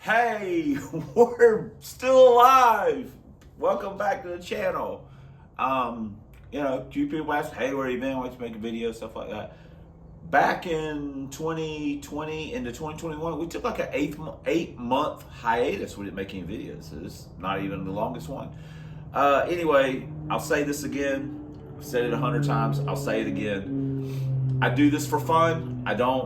Hey, we're still alive. Welcome back to the channel. Few people ask, hey, where you been? Why don't you make a video? Stuff like that. Back in 2020 into 2021, we took like an eight-month hiatus. We didn't make any videos. So it's not even the longest one. Anyway, I'll say this again. I've said it 100 times. I'll say it again. I do this for fun.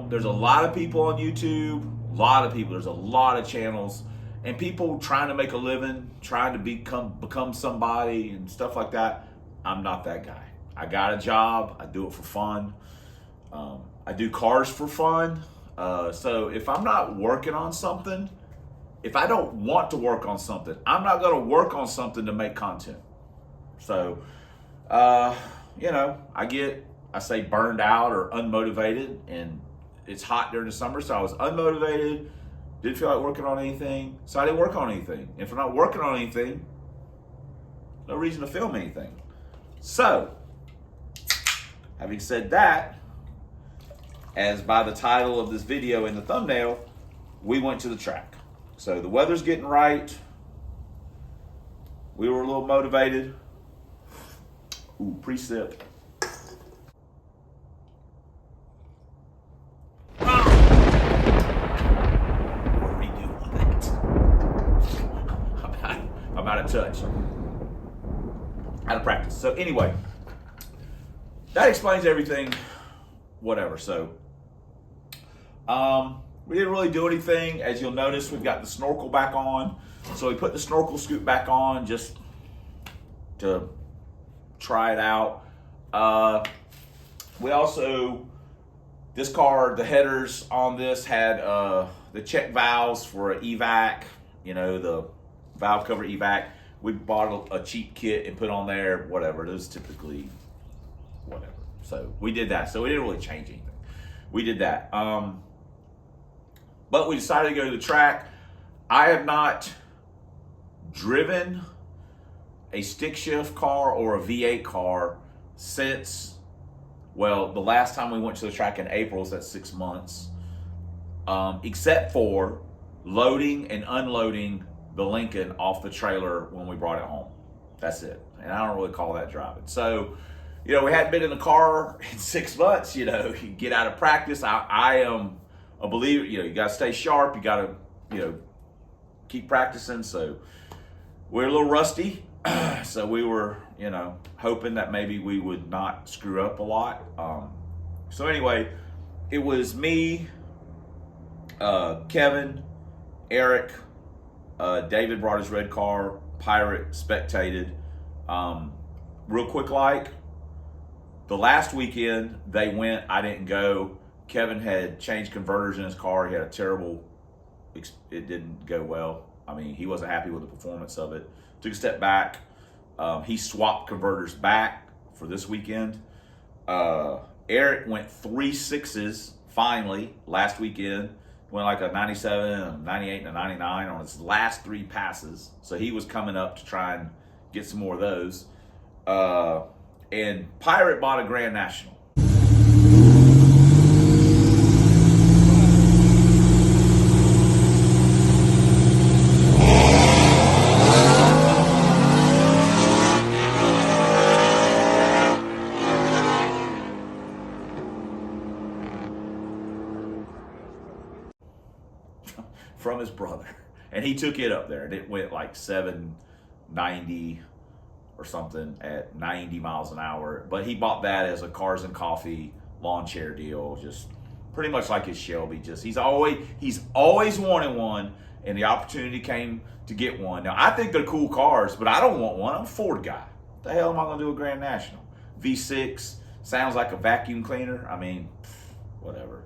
There's a lot of people on YouTube. There's a lot of channels, and people trying to make a living, trying to become somebody and stuff like that. I'm not that guy. I got a job. I do it for fun. I do cars for fun. So if I'm not working on something, if I don't want to work on something, I'm not going to work on something to make content. So, I say burned out or unmotivated, and it's hot during the summer, so I was unmotivated, didn't feel like working on anything, so I didn't work on anything. If I'm not working on anything, no reason to film anything. So, having said that, as by the title of this video in the thumbnail, we went to the track. So the weather's getting right. We were a little motivated. Ooh, pre-sip. I'm out of touch. Out of practice. So anyway, that explains everything. Whatever. So we didn't really do anything. As you'll notice, we've got the snorkel back on. So we put the snorkel scoop back on just to try it out. We also, this car, the headers on this had the check valves for an evac, the valve cover evac. We bought a cheap kit and put on there, whatever. It was typically whatever. So we did that. So we didn't really change anything. We did that. But we decided to go to the track. I have not driven a stick shift car or a V8 car since, well, the last time we went to the track in April, so that's 6 months, except for loading and unloading the Lincoln off the trailer when we brought it home. That's it. And I don't really call that driving. So, we hadn't been in the car in 6 months, you get out of practice. I am a believer, you got to stay sharp. You got to, keep practicing. So we're a little rusty. So we were, hoping that maybe we would not screw up a lot. So anyway, it was me, Kevin, Eric, David brought his red car, Pirate spectated. Real quick, the last weekend they went, I didn't go. Kevin had changed converters in his car. He had a terrible, it didn't go well. I mean, he wasn't happy with the performance of it. Took a step back. He swapped converters back for this weekend. Eric went 3 6s finally last weekend. Went like a 97, a 98, and a 99 on his last 3 passes. So he was coming up to try and get some more of those. And Pirate bought a Grand National. From his brother, and he took it up there, and it went like 790 or something at 90 miles an hour. But he bought that as a cars and coffee lawn chair deal, just pretty much like his Shelby. Just he's always wanted one, and the opportunity came to get one. Now I think they're cool cars, but I don't want one. I'm a Ford guy. What the hell am I gonna do a Grand National? V6 sounds like a vacuum cleaner. I mean, whatever.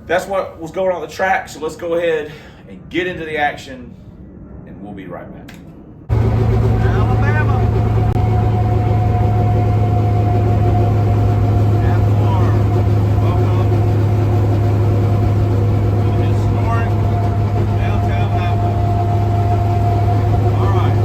That's what was going on the track, so let's go ahead and get into the action, and we'll be right back. Alabama. Atmore, welcome to the historic downtown Alabama. All right.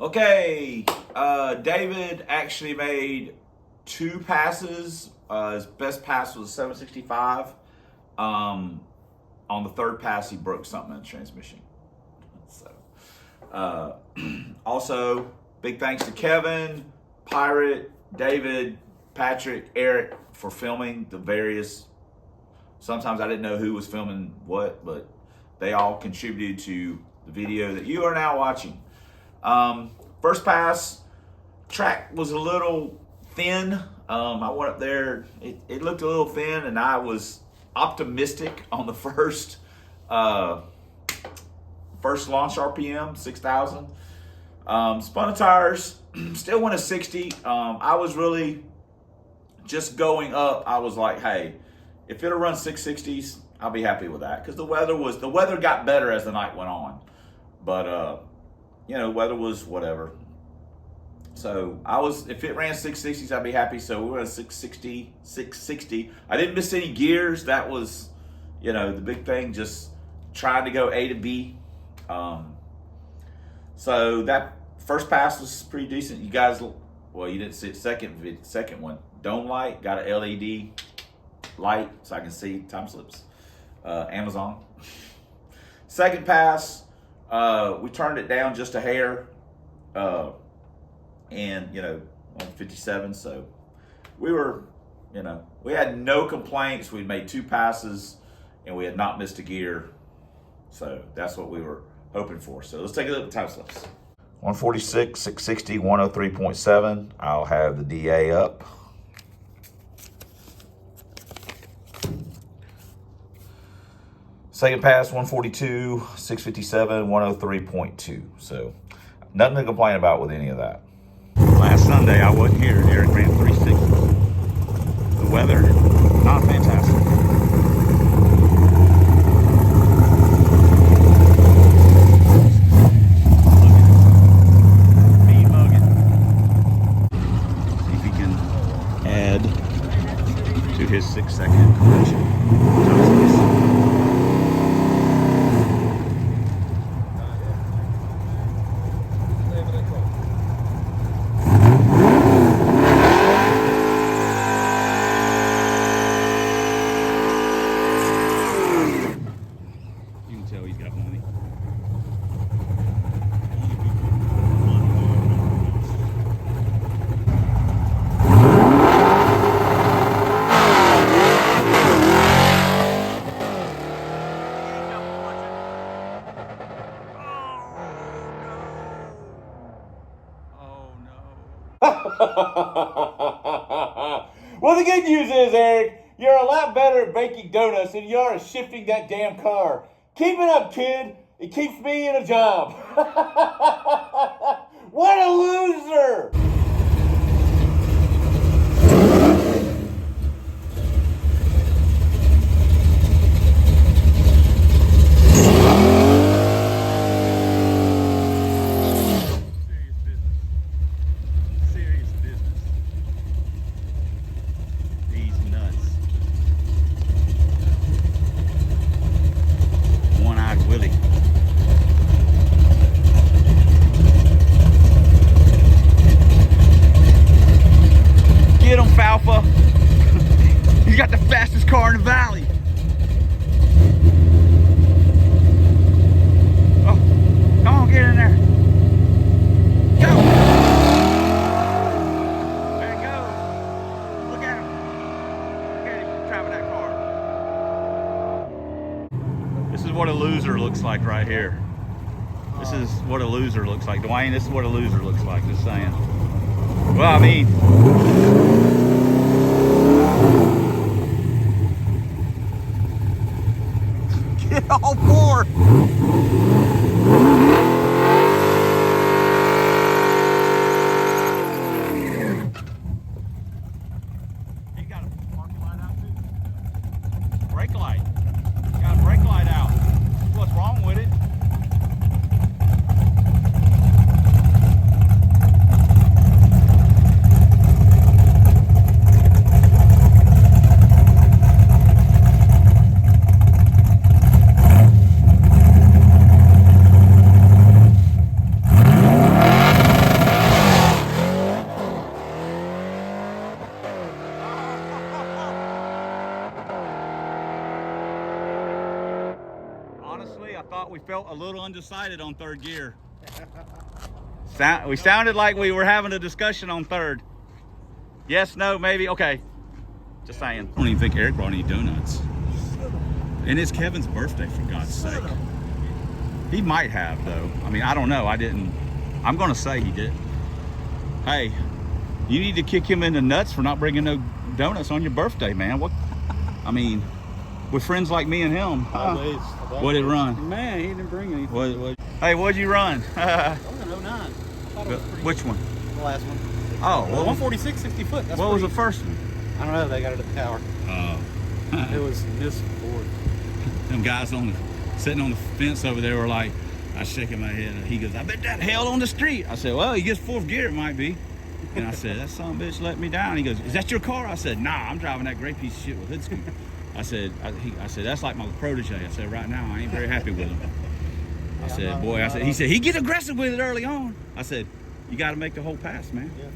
Okay, David actually made 2 passes. His best pass was 765. On the 3rd pass, he broke something in the transmission. So, also, big thanks to Kevin, Pirate, David, Patrick, Eric for filming the various. Sometimes I didn't know who was filming what, but they all contributed to the video that you are now watching. First pass, track was a little thin. I went up there, it looked a little thin, and I was optimistic on the first launch RPM, 6,000. Spun the tires, still went a 60. I was really just going up. I was like, hey, if it'll run 660s, I'll be happy with that. Because the weather got better as the night went on. But you know, weather was whatever. So if it ran 660s, I'd be happy. So we were at 660. I didn't miss any gears. That was, you know, the big thing, just trying to go A to B. So that first pass was pretty decent. You guys, well, you didn't see it. Second one, dome light, got an LED light so I can see time slips. Amazon. Second pass, we turned it down just a hair, and you know, on 57. So we were, you know, we had no complaints. We'd made 2 passes and we had not missed a gear. So that's what we were hoping for. So let's take a look at the time slips. 146, 660, 103.7. I'll have the DA up. Second pass, 142, 657, 103.2. So nothing to complain about with any of that. Last Sunday, I wasn't here. Eric ran 360. The weather, not fantastic. See if he can add to his 6-second collision. Well, the good news is, Eric, you're a lot better at baking donuts than you are at shifting that damn car. Keep it up, kid. It keeps me in a job. What a loser! He's got the fastest car in the valley. Oh, come on, get in there. Go. There he goes. Look at him. Look at him driving that car. This is what a loser looks like right here. This is what a loser looks like. Dwayne, this is what a loser looks like, just saying. Well, I mean, get all 4. He got a parking lot out too. brake light. Got a brake light out. What's wrong with it? Honestly, I thought we felt a little undecided on third gear. We sounded like we were having a discussion on third. Yes, no, maybe, okay. Just saying. I don't even think Eric brought any donuts. And it's Kevin's birthday, for God's sake. He might have, though. I mean, I don't know. I didn't. I'm going to say he did. Hey, you need to kick him in the nuts for not bringing no donuts on your birthday, man. What? I mean, with friends like me and him. What did it run? Man, he didn't bring anything. Hey, what'd you run? I was an 09. I thought it was pretty Which one? The last one. Oh, well, 146, 60 foot. That's what was the first one? I don't know. They got it at the tower. Oh. It was this board. Them guys sitting on the fence over there were like, I was shaking my head. He goes, I bet that held on the street. I said, well, he gets fourth gear, it might be. And I said, that son of a bitch let me down. He goes, is that your car? I said, nah, I'm driving that gray piece of shit with hood scoop. I said, that's like my protege. I said, right now, I ain't very happy with him. I said, boy, he said, he get aggressive with it early on. I said, you got to make the whole pass, man. Yeah.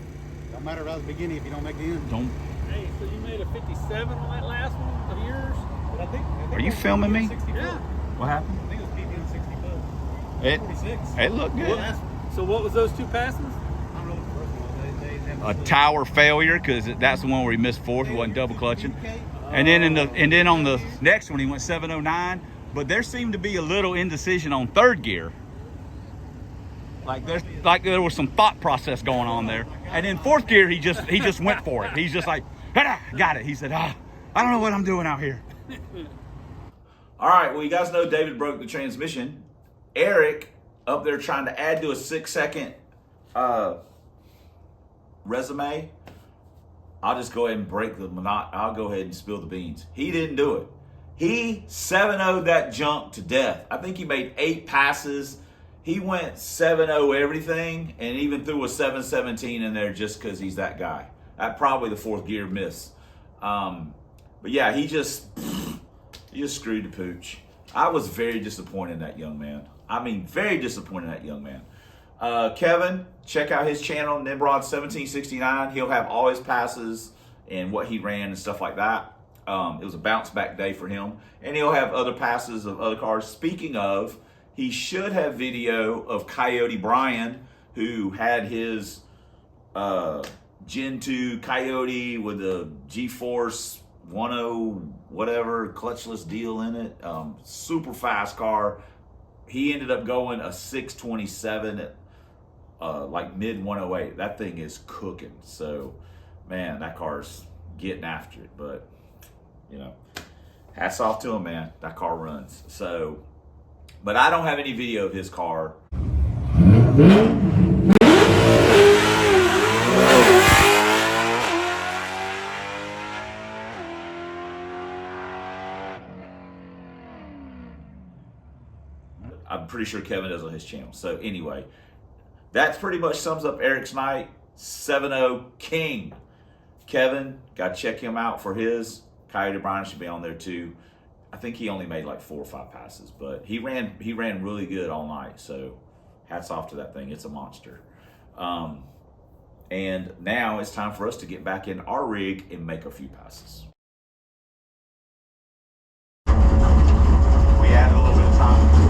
Don't matter about the beginning if you don't make the end. Don't. Hey, so you made a 57 on that last one of yours? But I think Are you filming me? 60 foot. Yeah. What happened? I think it was PB on 60 foot. 46. It looked good. So what was those two passes? I don't know what the first one was. They A tower failure, because that's the one where he missed fourth. He wasn't double clutching. And then on the next one he went 709. But there seemed to be a little indecision on third gear. Like there was some thought process going on there. And in fourth gear he just went for it. He's just like, got it. He said, I don't know what I'm doing out here. All right, well, you guys know David broke the transmission. Eric up there trying to add to a 6-second resume. I'll just go ahead and break the monot. I'll go ahead and spill the beans. He didn't do it. He 7-0'd that junk to death. I think he made 8 passes. He went 7-0 everything and even threw a 717 in there just because he's that guy. That probably the fourth gear miss. But yeah, he just screwed the pooch. I was very disappointed in that young man. I mean, very disappointed in that young man. Kevin, check out his channel, Nimrod1769. He'll have all his passes and what he ran and stuff like that. It was a bounce back day for him. And he'll have other passes of other cars. Speaking of, he should have video of Coyote Brian, who had his Gen 2 Coyote with a G-Force 10 whatever clutchless deal in it. Super fast car. He ended up going a 627 at like mid 108. That thing is cooking. So, man, that car's getting after it. But, you know, hats off to him, man. That car runs. So, but I don't have any video of his car. I'm pretty sure Kevin does on his channel. So anyway, that pretty much sums up Eric's night. 7-0 King. Kevin, got to check him out for his. Coyote Brian should be on there too. I think he only made like 4 or 5 passes, but he ran really good all night. So hats off to that thing. It's a monster. And now it's time for us to get back in our rig and make a few passes. We added a little bit of time.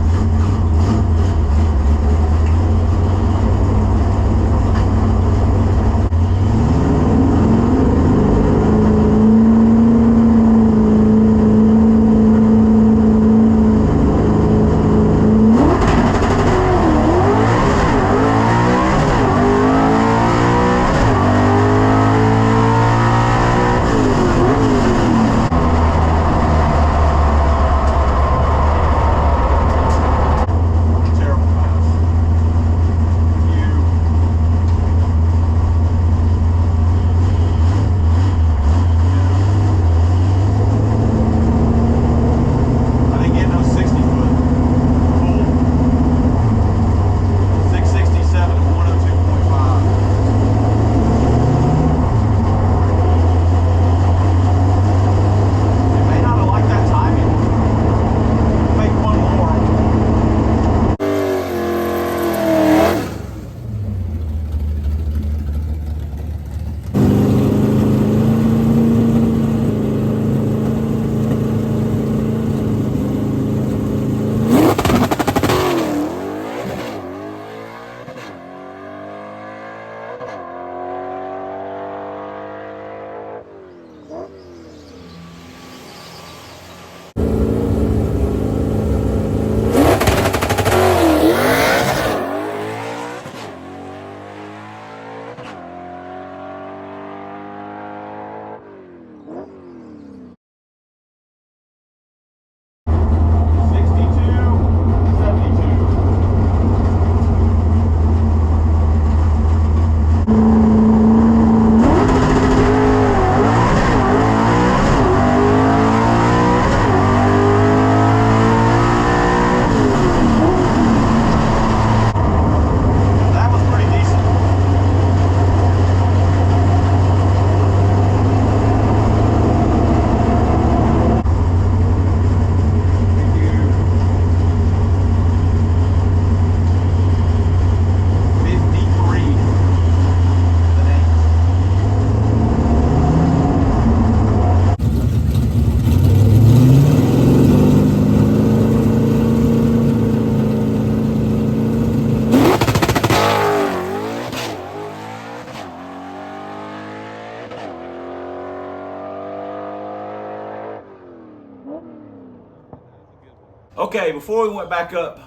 Okay, before we went back up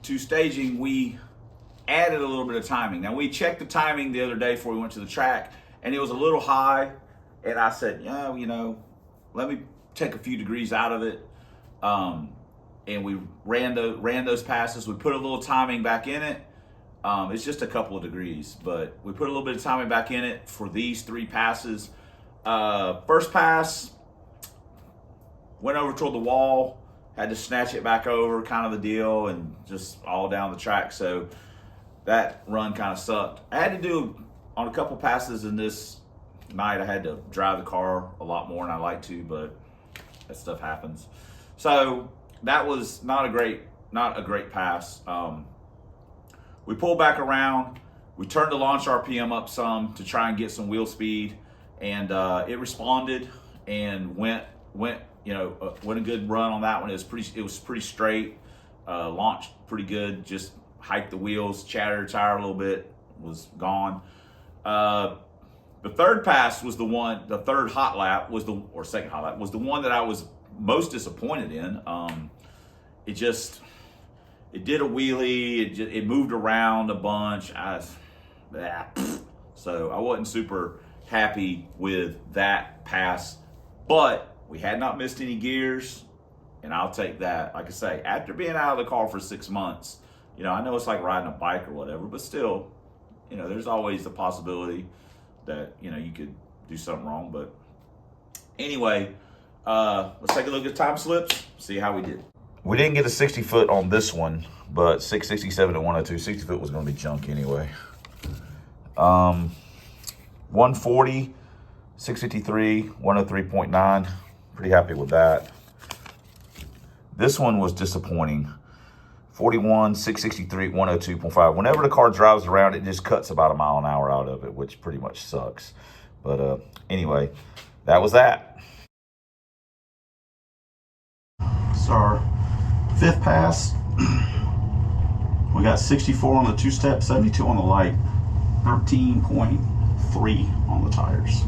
to staging, we added a little bit of timing. Now, we checked the timing the other day before we went to the track, and it was a little high. And I said, yeah, you know, let me take a few degrees out of it. And we ran those passes. We put a little timing back in it. It's just a couple of degrees, but we put a little bit of timing back in it for these 3 passes. First pass, went over toward the wall, had to snatch it back over, kind of the deal, and just all down the track. So that run kind of sucked. I had to do, on a couple passes in this night, I had to drive the car a lot more than I like to, but that stuff happens. So that was not a great pass. We pulled back around. We turned the launch RPM up some to try and get some wheel speed, and it responded and went a good run on that one. It was pretty straight, launched pretty good. Just hiked the wheels, chattered the tire a little bit, was gone. The third pass was the third hot lap was or second hot lap was the one that I was most disappointed in. It did a wheelie. It moved around a bunch. So I wasn't super happy with that pass, but we had not missed any gears, and I'll take that. Like I say, after being out of the car for 6 months, you know, I know it's like riding a bike or whatever, but still, you know, there's always the possibility that, you know, you could do something wrong. But anyway, let's take a look at time slips, see how we did. We didn't get a 60 foot on this one, but 667 at 102. 60 foot was going to be junk anyway. 140, 653, 103.9. Pretty happy with that. This one was disappointing. 41, 663, 102.5. Whenever the car drives around, it just cuts about a mile an hour out of it, which pretty much sucks. But anyway, that was that. So our 5th pass, we got 64 on the 2-step, 72 on the light, 13.3 on the tires.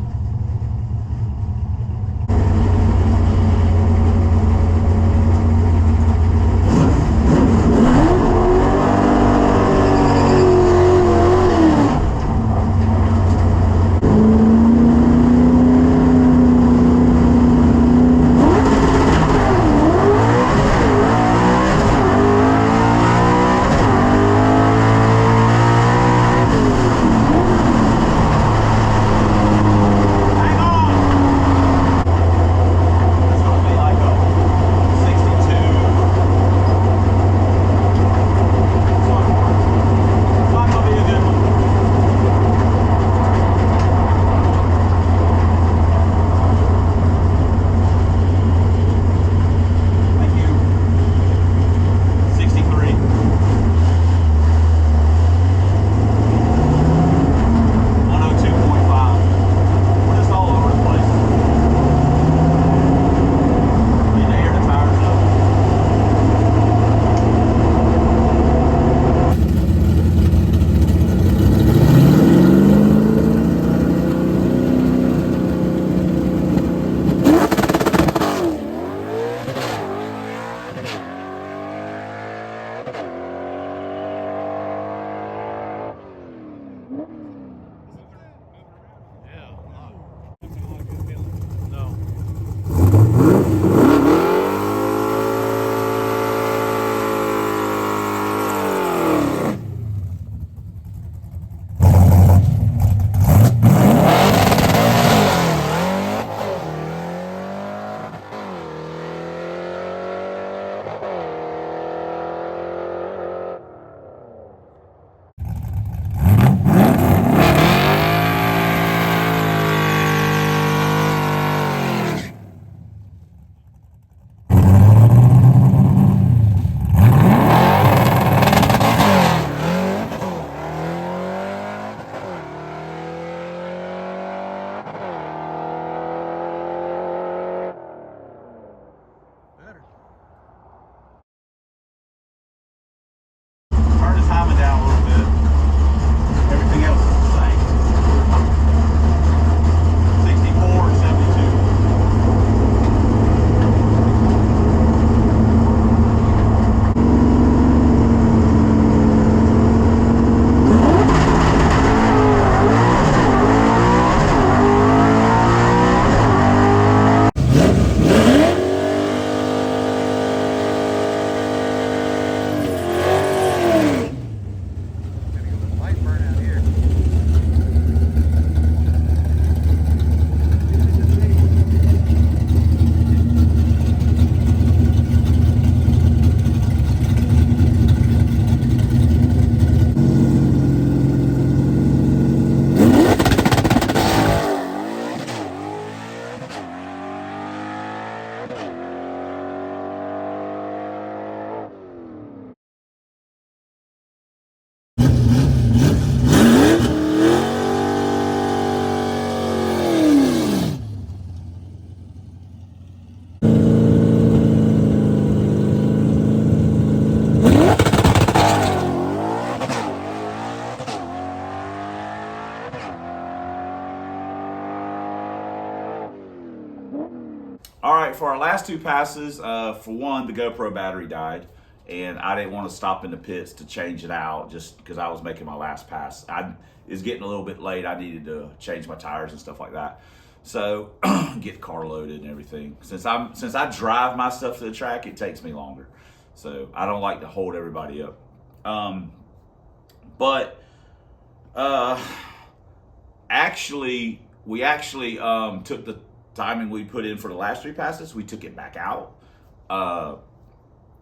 last two passes, for one, the GoPro battery died, and I didn't want to stop in the pits to change it out just because I was making my last pass. It's getting a little bit late. I needed to change my tires and stuff like that. So get the car loaded and everything. Since I drive my stuff to the track, it takes me longer. So I don't like to hold everybody up. We actually took the timing we put in for the last three passes, we took it back out.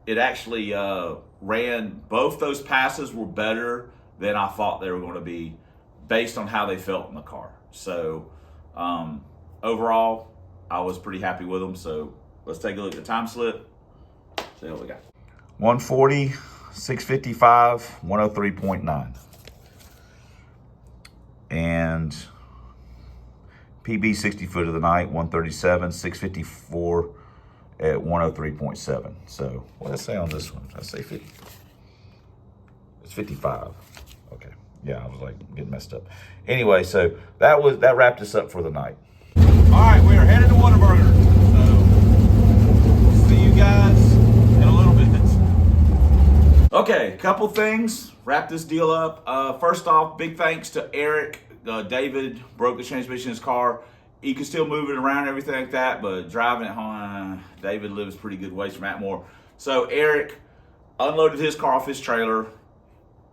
It actually ran, both those passes were better than I thought they were going to be based on how they felt in the car. So overall, I was pretty happy with them. So let's take a look at the time slip. See what we got. 140, 655, 103.9. And PB 60 foot of the night, 137, 654 at 103.7. So what did I say on this one? Did I say 50? It's 55. Okay. Yeah, I was like getting messed up. Anyway, so that wrapped us up for the night. All right, we are headed to Whataburger. So see you guys in a little bit. Okay, couple things. Wrap this deal up. First off, big thanks to Eric. David broke the transmission in his car. He could still move it around and everything like that, but driving it home, David lives pretty good ways from Atmore. So Eric unloaded his car off his trailer,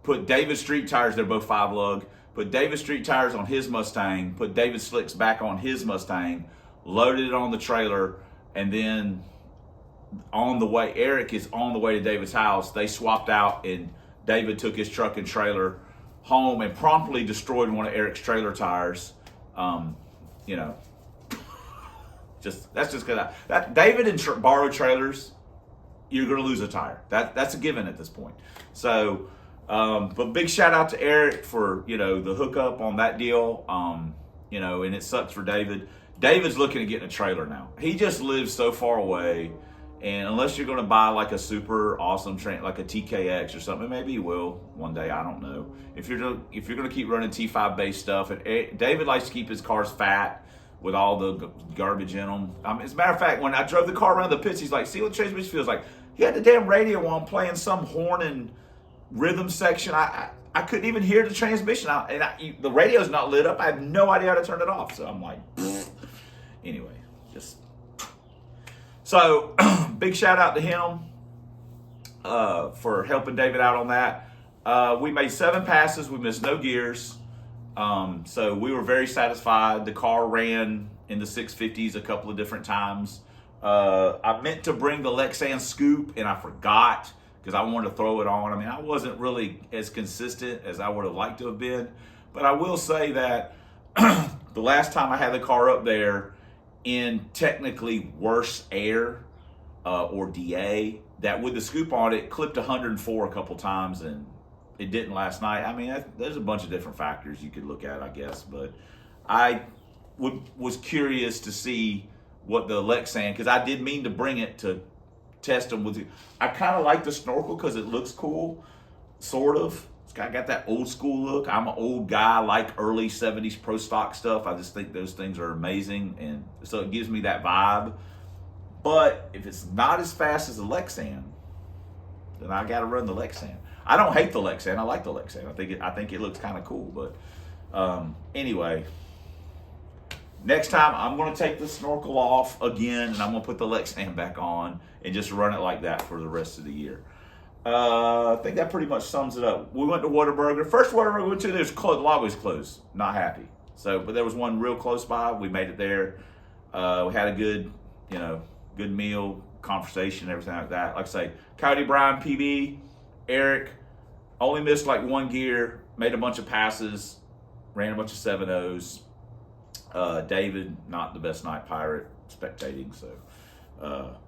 put David's street tires, they're both 5 lug, put David's street tires on his Mustang, put David's slicks back on his Mustang, loaded it on the trailer, and then on the way, Eric is on the way to David's house. They swapped out and David took his truck and trailer home and promptly destroyed one of Eric's trailer tires. You know, that's just gonna, that David and borrowed trailers, you're gonna lose a tire. That's a given at this point. So, but big shout out to Eric for, you know, the hookup on that deal. You know, and it sucks for David. David's looking at getting a trailer now. He just lives so far away. And unless you're going to buy like a super awesome train, like a TKX or something, maybe you will one day. I don't know. If you're going to keep running T-5 based stuff, and David likes to keep his cars fat with all the garbage in them. As a matter of fact, when I drove the car around the pits, he's like, "See what the transmission feels like." He had the damn radio on playing some horn and rhythm section. I couldn't even hear the transmission, the radio's not lit up. I have no idea how to turn it off. So I'm like, anyway, just. So, big shout out to him for helping David out on that. We made 7 passes. We missed no gears. So we were very satisfied. The car ran in the 650s a couple of different times. I meant to bring the Lexan scoop and I forgot because I wanted to throw it on. I mean, I wasn't really as consistent as I would have liked to have been. But I will say that the last time I had the car up there, in technically worse air or DA, that with the scoop on it clipped 104 a couple times and it didn't last night. I mean, there's a bunch of different factors you could look at, I guess, but I was curious to see what the Lexan, because I did mean to bring it to test them with you. I kind of like the snorkel because it looks cool, sort of. I got that old school look. I'm an old guy, like early 70s pro stock stuff. I just think those things are amazing. And so it gives me that vibe. But if it's not as fast as the Lexan, then I got to run the Lexan. I don't hate the Lexan. I like the Lexan. I think it looks kind of cool. But anyway, next time I'm going to take the snorkel off again and I'm going to put the Lexan back on and just run it like that for the rest of the year. I think that pretty much sums it up. We went to Whataburger. First Whataburger we went to, there's closed. The lobby was closed. Not happy. So, but there was one real close by. We made it there. We had a good, good meal, conversation, everything like that. Like I say, Cody Bryan, PB, Eric, only missed like 1 gear, made a bunch of passes, ran a bunch of 7.0s. David, not the best night pirate, spectating. So,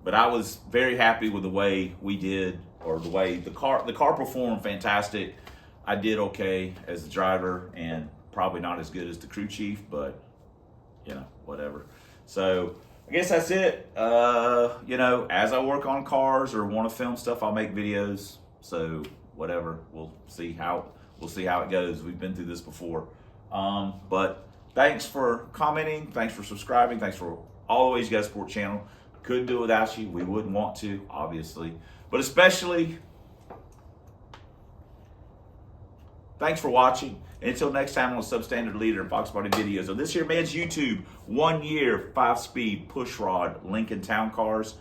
but I was very happy with the way we did. Or the way the car performed fantastic. I did okay as the driver and probably not as good as the crew chief, but whatever. So I guess that's it. As I work on cars or want to film stuff, I'll make videos. So whatever, we'll see how it goes. We've been through this before. But thanks for commenting, thanks for subscribing, thanks for always you guys support the channel. Couldn't do it without you. We wouldn't want to, obviously. But especially, thanks for watching. Until next time on Substandard Leader and Fox Party videos. On this here man's YouTube, 1 year, 5-speed push rod Lincoln Town Cars,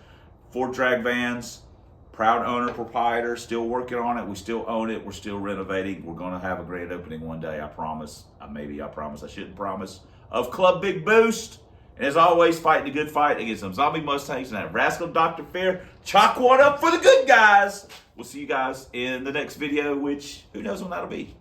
4 drag vans, proud owner, proprietor, still working on it. We still own it. We're still renovating. We're going to have a grand opening one day, I promise. Maybe I promise. I shouldn't promise. Of Club Big Boost. And as always, fighting a good fight against some zombie Mustangs and that rascal Dr. Fear. Chalk one up for the good guys. We'll see you guys in the next video, which who knows when that'll be.